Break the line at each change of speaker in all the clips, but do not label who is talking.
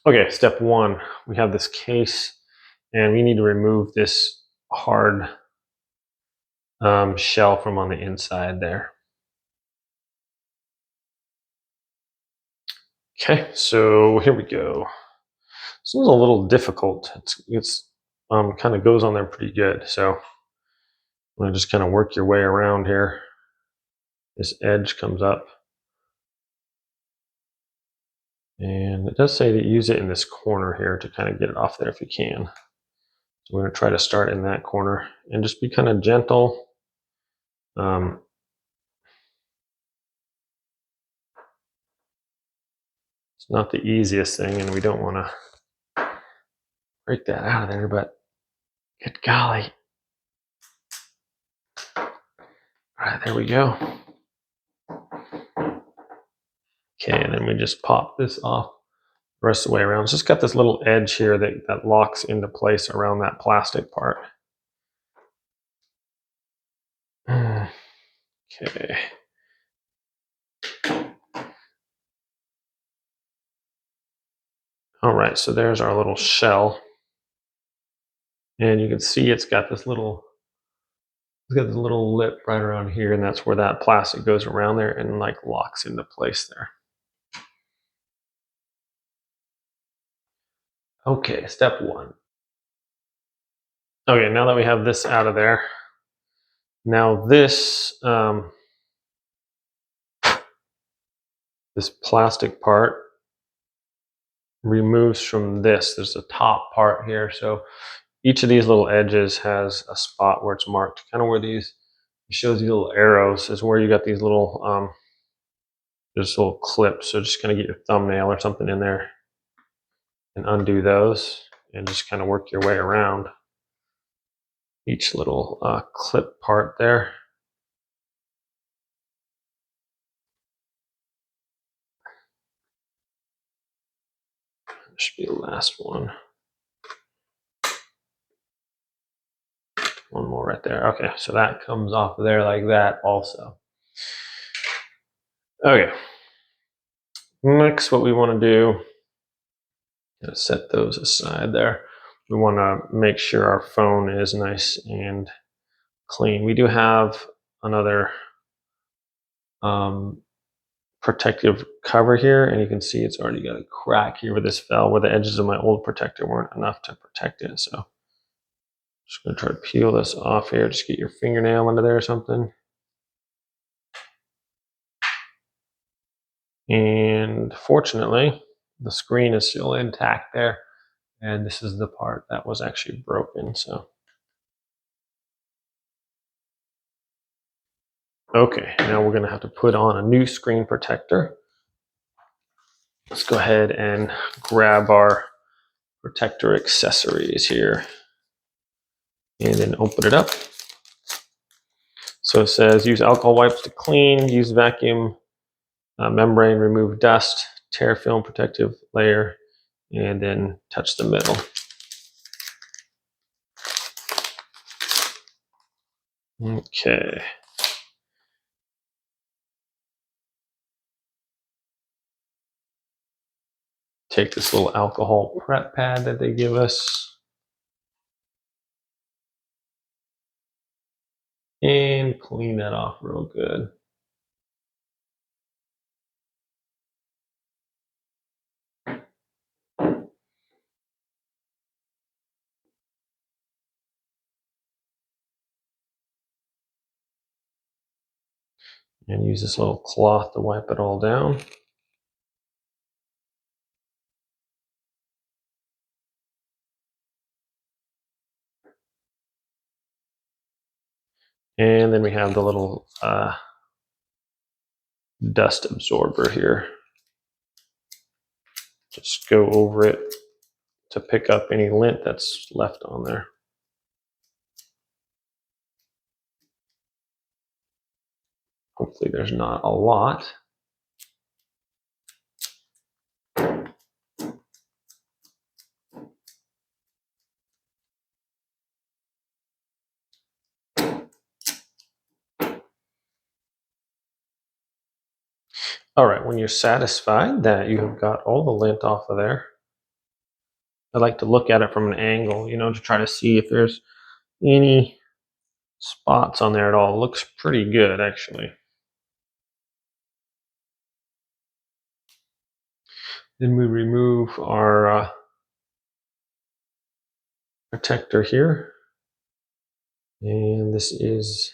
Okay, step one, we have this case and we need to remove this hard shell from on the inside there. Okay, so here we go. This one's a little difficult. It's kind of goes on there pretty good. So I'm gonna just kind of work your way around here. This edge comes up. And it does say to use it in this corner here to kind of get it off there if you can. So we're gonna try to start in that corner and just be kind of gentle. It's not the easiest thing and we don't wanna break that out of there, but good golly. All right, there we go. Okay, and then we just pop this off the rest of the way around. It's just got this little edge here that locks into place around that plastic part. Okay. All right, so there's our little shell. And you can see it's got this little lip right around here, and that's where that plastic goes around there and like locks into place there. Okay, step one. Okay, now that we have this out of there, now this this plastic part removes from this. There's a top part here, so each of these little edges has a spot where it's marked, kind of where these, it shows these little arrows is where you got these little there's little clips. So just kind of get your thumbnail or something in there and undo those and just kind of work your way around each little clip part there. This should be the last one. One more right there. Okay, so that comes off of there like that also. Okay. Next, what we want to do is set those aside there. We want to make sure our phone is nice and clean. We do have another protective cover here, and you can see it's already got a crack here where this fell, where the edges of my old protector weren't enough to protect it. So just going to try to peel this off here. Just get your fingernail under there or something. And fortunately, the screen is still intact there. And this is the part that was actually broken. So, okay, now we're going to have to put on a new screen protector. Let's go ahead and grab our protector accessories here and then open it up. So it says use alcohol wipes to clean, use vacuum membrane, remove dust, tear film protective layer, and then touch the middle. Okay. Take this little alcohol prep pad that they give us and clean that off real good. And use this little cloth to wipe it all down. And then we have the little dust absorber here. Just go over it to pick up any lint that's left on there. Hopefully there's not a lot. All right, when you're satisfied that you have got all the lint off of there, I like to look at it from an angle, you know, to try to see if there's any spots on there at all. It looks pretty good, actually. Then we remove our protector here. And this is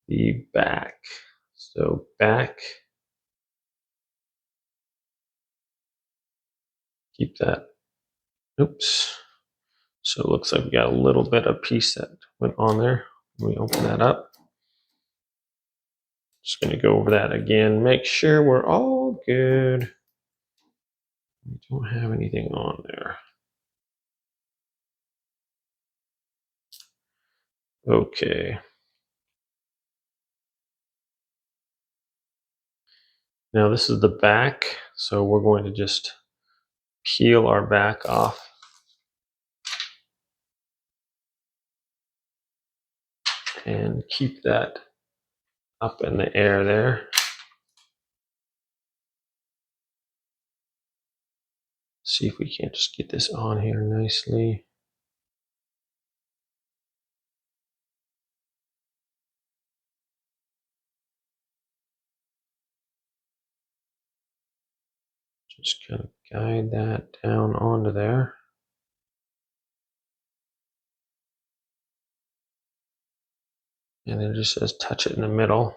the back. So back, keep that. Oops. So it looks like we got a little bit of piece that went on there. Let me open that up. Just going to go over that again. Make sure we're all good. We don't have anything on there. Okay. Now this is the back. So we're going to just peel our back off. And keep that up in the air there. See if we can't just get this on here nicely. Just kind of guide that down onto there. And then it just says touch it in the middle.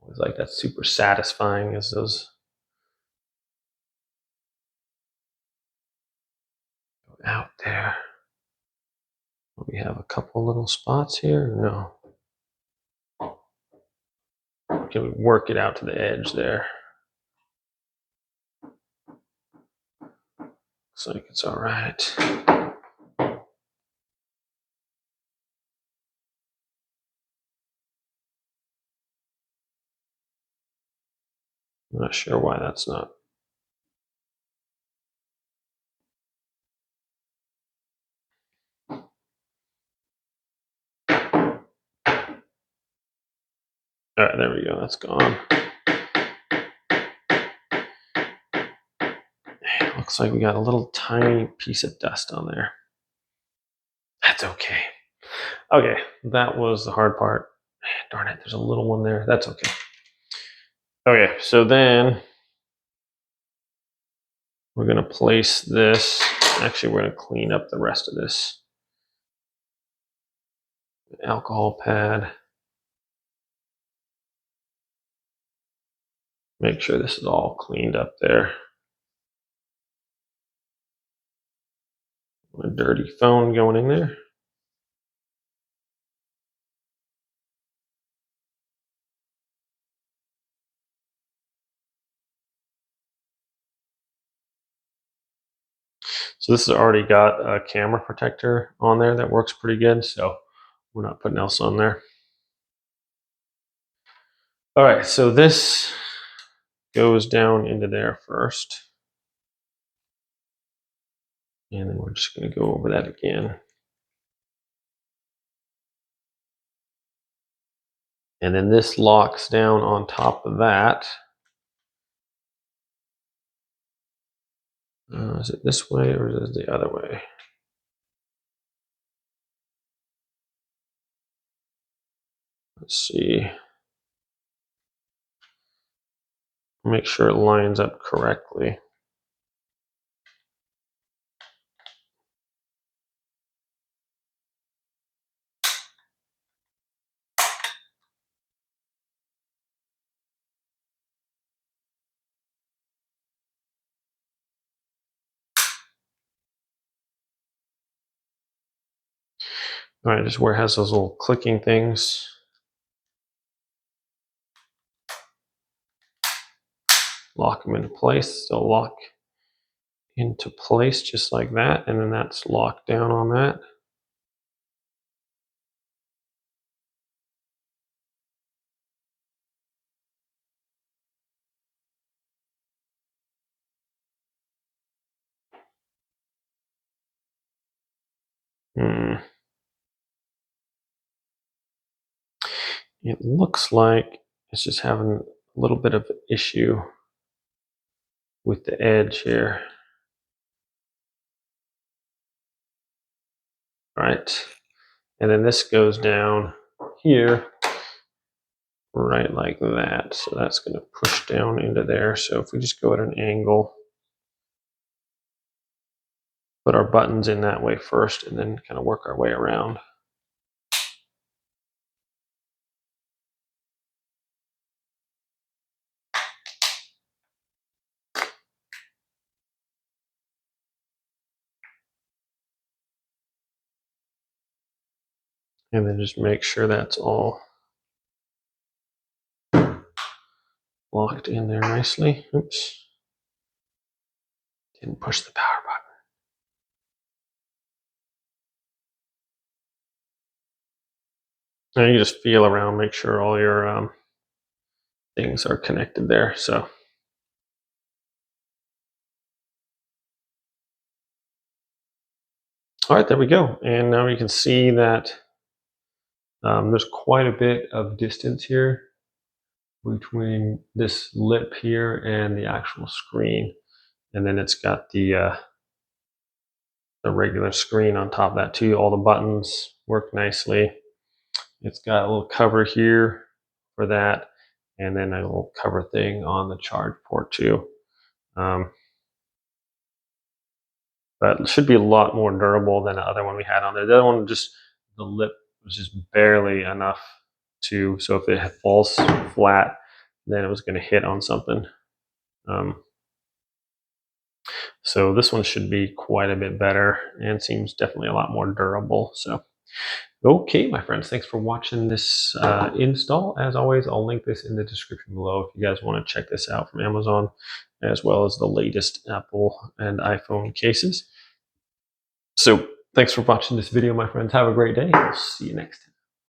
Always like that's super satisfying as those go out there. We have a couple little spots here. No. Can we work it out to the edge there? Looks like it's all right. I'm not sure why that's not. All right, there we go. That's gone. Looks like we got a little tiny piece of dust on there. That's okay. Okay, that was the hard part. Darn it, there's a little one there. That's okay. Okay, so then we're going to place this. Actually, we're going to clean up the rest of this alcohol pad. Make sure this is all cleaned up there. A dirty phone going in there. So this has already got a camera protector on there that works pretty good. So we're not putting else on there. All right, so this goes down into there first. And then we're just going to go over that again. And then this locks down on top of that. Is it this way or is it the other way? Let's see. Make sure it lines up correctly. All right, just where it has those little clicking things. Lock them into place. They'll lock into place just like that. And then that's locked down on that. It looks like it's just having a little bit of an issue. with the edge here. Right, and then this goes down here right like that. So that's going to push down into there. So if we just go at an angle, put our buttons in that way first and then kind of work our way around. And then just make sure that's all locked in there nicely. Oops. Didn't push the power button. Now you just feel around, make sure all your things are connected there. So all right, there we go. And now you can see that there's quite a bit of distance here between this lip here and the actual screen. And then it's got the regular screen on top of that too. All the buttons work nicely. It's got a little cover here for that, and then a little cover thing on the charge port too. But it should be a lot more durable than the other one we had on there. The other one, just the lip was just barely enough to, so if it falls flat, then it was going to hit on something. So this one should be quite a bit better and seems definitely a lot more durable. So, okay, my friends, thanks for watching this install. As always, I'll link this in the description below if you guys want to check this out from Amazon, as well as the latest Apple and iPhone cases. So thanks for watching this video, my friends. Have a great day. I'll see you next time.